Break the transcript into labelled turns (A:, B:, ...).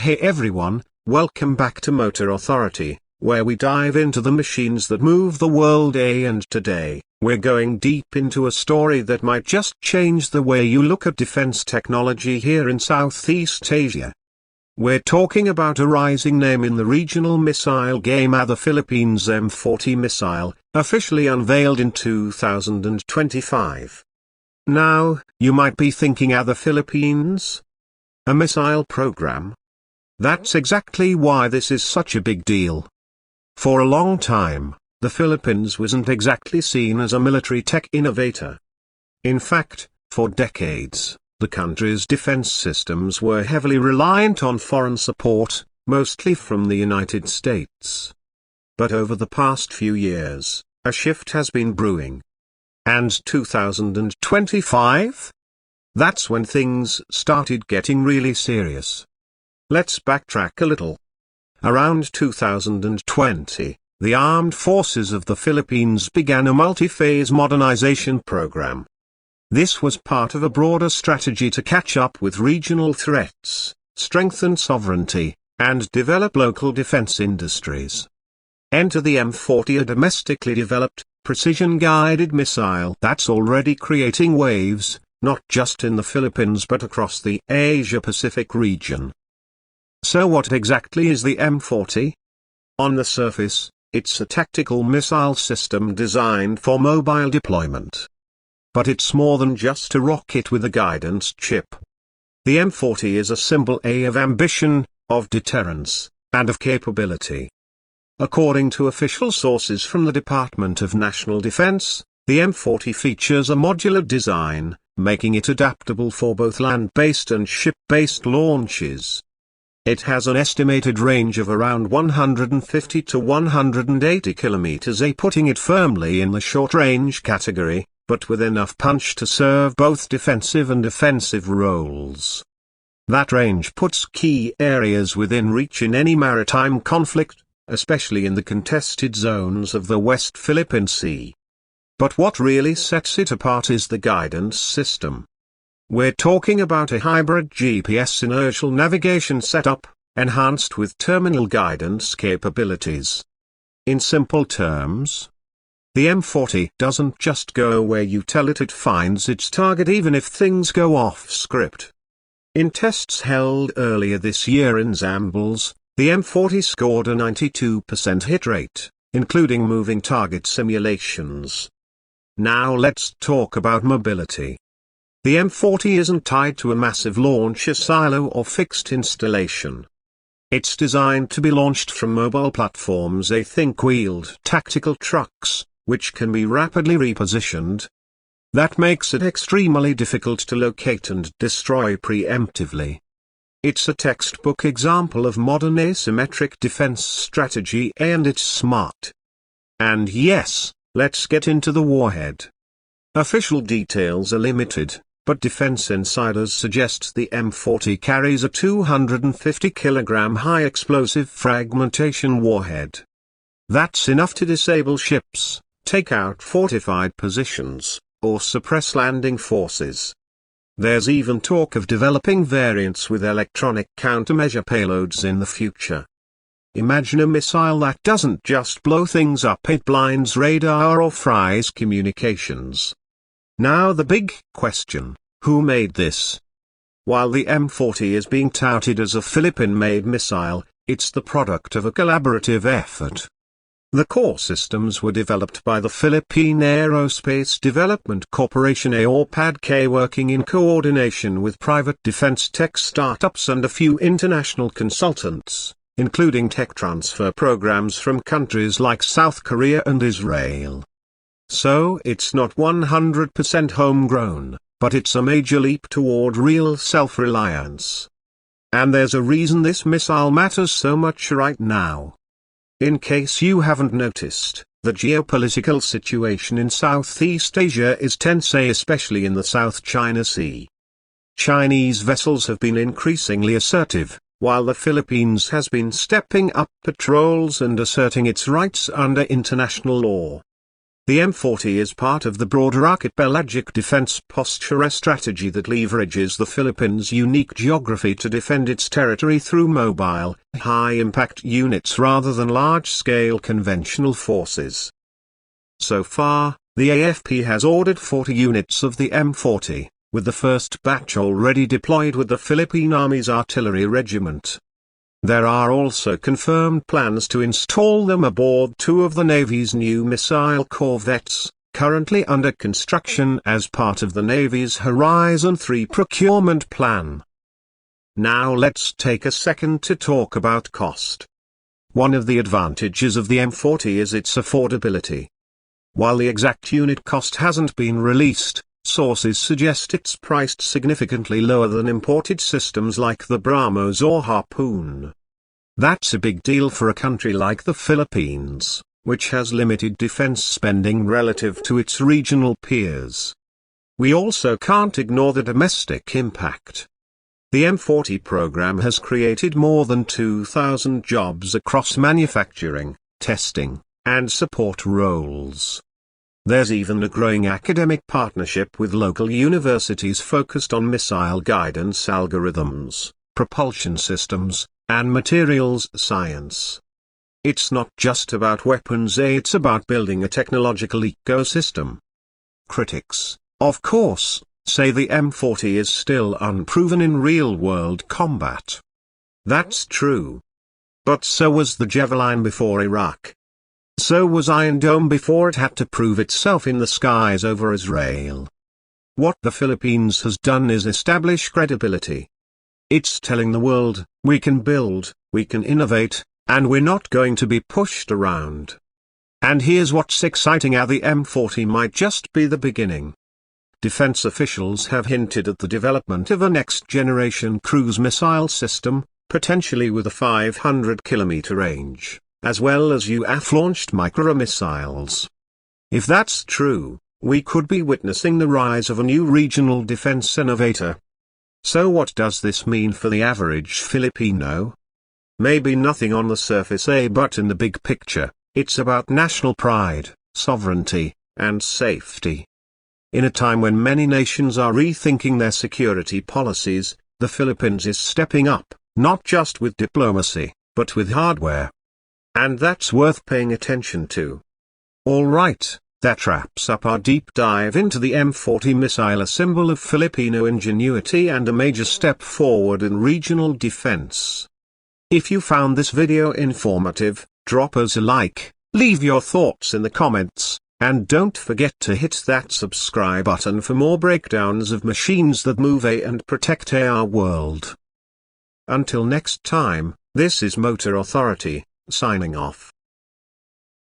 A: Hey everyone, welcome back to Motor Authority, where we dive into the machines that move the world. And today, we're going deep into a story that might just change the way you look at defense technology here in Southeast Asia. We're talking about a rising name in the regional missile game, the Philippines' M40 Missile, officially unveiled in 2025. Now, you might be thinking, the Philippines? A missile program? That's exactly why this is such a big deal. For a long time, the Philippines wasn't exactly seen as a military tech innovator. In fact, for decades, the country's defense systems were heavily reliant on foreign support, mostly from the United States. But over the past few years, a shift has been brewing. And 2025? That's when things started getting really serious. Let's backtrack a little. Around 2020, the armed forces of the Philippines began a multi-phase modernization program. This was part of a broader strategy to catch up with regional threats, strengthen sovereignty, and develop local defense industries. Enter the M40, a domestically developed, precision-guided missile that's already creating waves, not just in the Philippines but across the Asia-Pacific region. So what exactly is the M40? On the surface, it's a tactical missile system designed for mobile deployment. But it's more than just a rocket with a guidance chip. The M40 is a symbol of ambition, of deterrence, and of capability. According to official sources from the Department of National Defense, the M40 features a modular design, making it adaptable for both land-based and ship-based launches. It has an estimated range of around 150 to 180 kilometers, putting it firmly in the short-range category, but with enough punch to serve both defensive and offensive roles. That range puts key areas within reach in any maritime conflict, especially in the contested zones of the West Philippine Sea. But what really sets it apart is the guidance system. We're talking about a hybrid GPS inertial navigation setup, enhanced with terminal guidance capabilities. In simple terms, the M40 doesn't just go where you tell it, it finds its target even if things go off script. In tests held earlier this year in Zambales, the M40 scored a 92% hit rate, including moving target simulations. Now let's talk about mobility. The M40 isn't tied to a massive launcher silo or fixed installation. It's designed to be launched from mobile platforms, think wheeled tactical trucks, which can be rapidly repositioned. That makes it extremely difficult to locate and destroy preemptively. It's a textbook example of modern asymmetric defense strategy, and it's smart. And yes, let's get into the warhead. Official details are limited, but defense insiders suggest the M40 carries a 250 kg high-explosive fragmentation warhead. That's enough to disable ships, take out fortified positions, or suppress landing forces. There's even talk of developing variants with electronic countermeasure payloads in the future. Imagine a missile that doesn't just blow things up, it blinds radar or fries communications. Now the big question, who made this? While the M40 is being touted as a Philippine-made missile, it's the product of a collaborative effort. The core systems were developed by the Philippine Aerospace Development Corporation, or PADK, working in coordination with private defense tech startups and a few international consultants, including tech transfer programs from countries like South Korea and Israel. So it's not 100% homegrown, but it's a major leap toward real self-reliance. And there's a reason this missile matters so much right now. In case you haven't noticed, the geopolitical situation in Southeast Asia is tense, especially in the South China Sea. Chinese vessels have been increasingly assertive, while the Philippines has been stepping up patrols and asserting its rights under international law. The M40 is part of the broader archipelagic defense posture strategy that leverages the Philippines' unique geography to defend its territory through mobile, high-impact units rather than large-scale conventional forces. So far, the AFP has ordered 40 units of the M40, with the first batch already deployed with the Philippine Army's artillery regiment. There are also confirmed plans to install them aboard 2 of the Navy's new missile corvettes, currently under construction as part of the Navy's Horizon 3 procurement plan. Now let's take a second to talk about cost. One of the advantages of the M40 is its affordability. While the exact unit cost hasn't been released, sources suggest it's priced significantly lower than imported systems like the BrahMos or Harpoon. That's a big deal for a country like the Philippines, which has limited defense spending relative to its regional peers. We also can't ignore the domestic impact. The M40 program has created more than 2,000 jobs across manufacturing, testing, and support roles. There's even a growing academic partnership with local universities focused on missile guidance algorithms, propulsion systems, and materials science. It's not just about weapons, it's about building a technological ecosystem. Critics, of course, say the M40 is still unproven in real-world combat. That's true. But so was the Javelin before Iraq. So was Iron Dome before it had to prove itself in the skies over Israel. What the Philippines has done is establish credibility. It's telling the world, we can build, we can innovate, and we're not going to be pushed around. And here's what's exciting: the M40 might just be the beginning. Defense officials have hinted at the development of a next-generation cruise missile system, potentially with a 500-kilometer range, as well as UAV-launched micro-missiles. If that's true, we could be witnessing the rise of a new regional defense innovator. So what does this mean for the average Filipino? Maybe nothing on the surface, but in the big picture, it's about national pride, sovereignty, and safety. In a time when many nations are rethinking their security policies, the Philippines is stepping up, not just with diplomacy, but with hardware. And that's worth paying attention to. Alright, that wraps up our deep dive into the M40 missile, a symbol of Filipino ingenuity and a major step forward in regional defense. If you found this video informative, drop us a like, leave your thoughts in the comments, and don't forget to hit that subscribe button for more breakdowns of machines that move and protect our world. Until next time, this is Motor Authority, signing off.